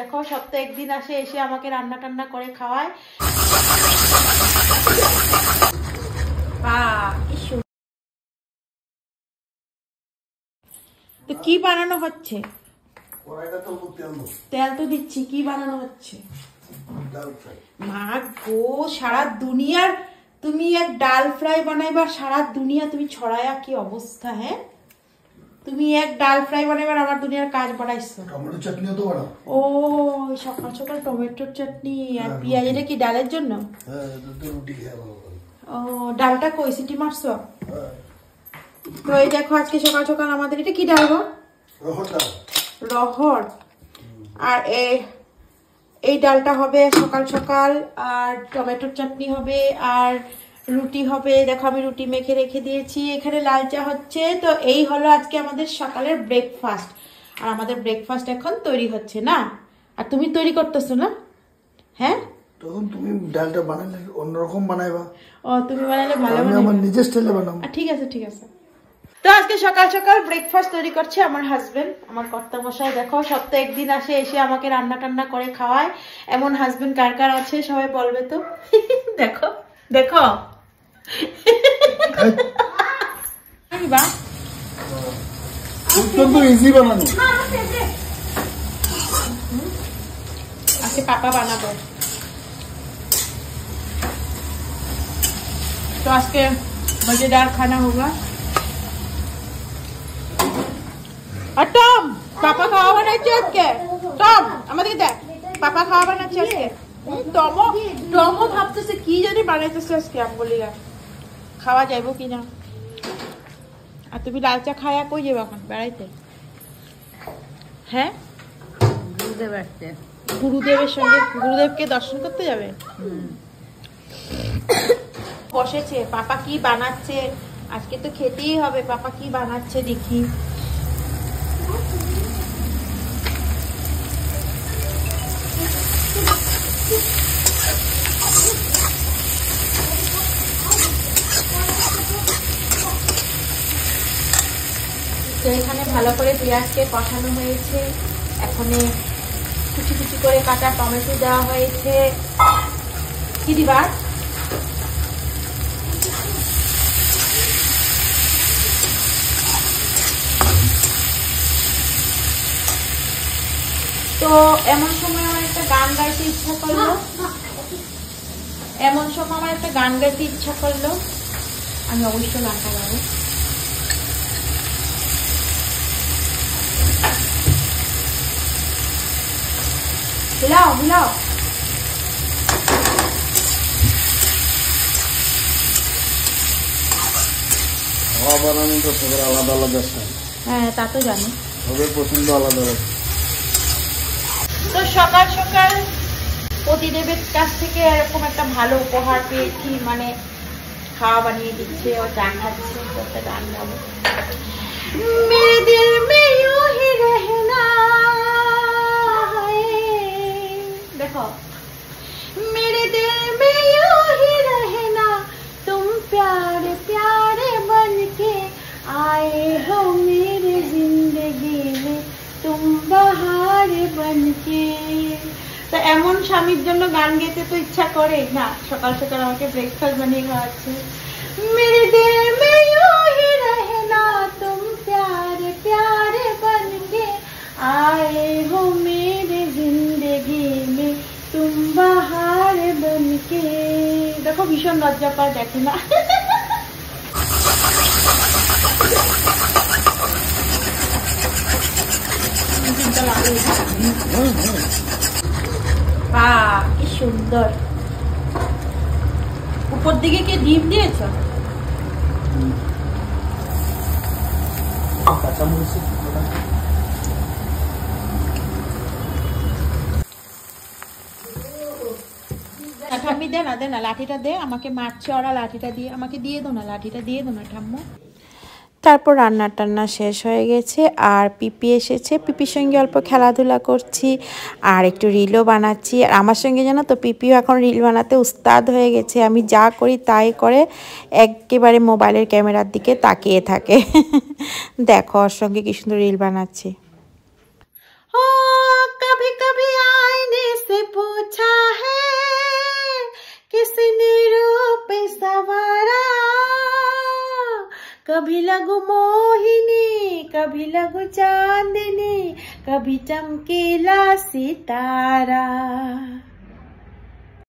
দেখো সপ্তাহে একদিন আসে, এসে আমাকে রান্না টান্না করে খাওয়ায়। তো কি বানানো হচ্ছে? তেল তো দিচ্ছি, কি বানানো হচ্ছে? মা গো, সারা দুনিয়ার তুমি এক ডাল ফ্রাই বানাইবা, সারা দুনিয়া তুমি ছড়ায়া, কি অবস্থা! হ্যাঁ, তুমি এক ডাল ফ্রাই বানাইবার আমার দুনিয়ার কাজ বাড়াইছো। টমেটো চাটনিও তো বানাও। ও, সকাল সকাল টমেটোর চাটনি আর পেঁয়াজ, এটা কি ডালের জন্য? হ্যাঁ, রুটি খাবো। ও, ডালটা কই সিটি মারছো? তো এই দেখো আজকে সকাল সকাল আমাদের এটা কি ডাল গো? রহড়। আর এই ডালটা হবে সকাল সকাল, আর টমেটোর চাটনি হবে, আর রুটি হবে। দেখো আমি রুটি মেখে রেখে দিয়েছি, এখানে লাল চা হচ্ছে। তো এই হলো আজকে আমাদের সকালের ব্রেকফাস্ট। আর আমাদের ব্রেকফাস্ট এখন তৈরি হচ্ছে না, আর তুমি তৈরি করতেছো না? হ্যাঁ, তখন তুমি ডালটা বানালে অন্যরকম বানাইবা। ও, তুমি বানালে ভালো, আমি আমার নিজের স্টাইলে বানাবো। ঠিক আছে ঠিক আছে। তো আজকে সকাল সকাল ব্রেকফাস্ট তৈরি করছে আমার হাজবেন্ড, আমার কর্তা মশাই। দেখো সপ্তাহে একদিন আসে, এসে আমাকে রান্না টান্না করে খাওয়ায়। এমন হাজবেন্ড কার কার আছে সবাই বলবে তো। দেখো দেখো ইজি বানানো। আজকে পাপা বানাবো। तो आज के मजेदार खाना होगा। और टॉम, पापा खावा बनाচ্ছে আজকে। টম, আমাদের দেখ, পাপা খাওয়া বানাচ্ছে আজকে। টমও ভাবতেছে কি জানি বানাইতেছে আজকে। আমি বলি খাওয়া যাইবো কিনা। আর তুমি লাল চা খায়া কই যাবে এখন বেড়াইতে? হ্যাঁ, গুরুদেব আসছে। গুরুদেবের সঙ্গে, গুরুদেবকে দর্শন করতে যাবে। বসেছে, পাপা কি বানাচ্ছে আজকে, তো খেতেই হবে। পাপা কি বানাচ্ছে দেখি। তো এখানে ভালো করে পেঁয়াজকে কষানো হয়েছে, এখানে কুচি কুচি করে কাটা টমেটো দেওয়া হয়েছে। কি দিবা? তো এমন সময় আমার একটা গান গাইতে ইচ্ছা করলো, আমি অবশ্যই গানটা গাবো। হিলাও হিলাও। খাওয়া বানানো তো সবার আলাদা আলাদা। হ্যাঁ, তা তো জানি, সবার পছন্দ আলাদা আলাদা। তো সকাল সকাল প্রতিদেবের কাছ থেকে এরকম একটা ভালো উপহার পেয়েছি, মানে খাওয়া বানিয়ে দিচ্ছে, ও চা খাচ্ছে। একটা গান গাবো। মেরে দিল মে ইউ হি রহনা, দেখো, मेरे दिल में यूं ही रहना, तुम प्यारे प्यारे बन के आए हो मेरे जिंदगी में, तुम बहार बन के। তো এমন স্বামীর জন্য গান গেতে তো ইচ্ছা করে না। সকাল সকাল আমাকে ব্রেকফাস্ট বানিয়ে খাওয়াচ্ছে। मेरे दिल में यूं ही रहना, तुम प्यारे प्यारे बन के आए हो मेरे जिंदगी में, तुम बहार बनके। देखो भीषण লজ্জা পায়, দেখো না। বাহ, কি সুন্দর। উপর দিকে কি ডিম দিয়েছ? ঠাম্মি দে না, দে না, লাঠিটা দে আমাকে। মারছে ওরা, লাঠিটা দিয়ে আমাকে দিয়ে দো না, লাঠিটা দিয়ে দো না ঠাম্মু। তারপর রান্না টান্না শেষ হয়ে গেছে, আর পিপি এসেছে। পিপির সঙ্গে অল্প খেলাধুলা করছি, আর একটু রিলও বানাচ্ছি। আর আমার সঙ্গে জানো তো, পিপিও এখন রিল বানাতে উস্তাদ হয়ে গেছে। আমি যা করি তাই করে, একেবারে মোবাইলের ক্যামেরার দিকে তাকিয়ে থাকে। দেখো ওর সঙ্গে কি সুন্দর রিল বানাচ্ছি। ও কভি কভি कभी लगू मोहिनी, कभी लगू चांदनी, कभी चमकीला सितारा।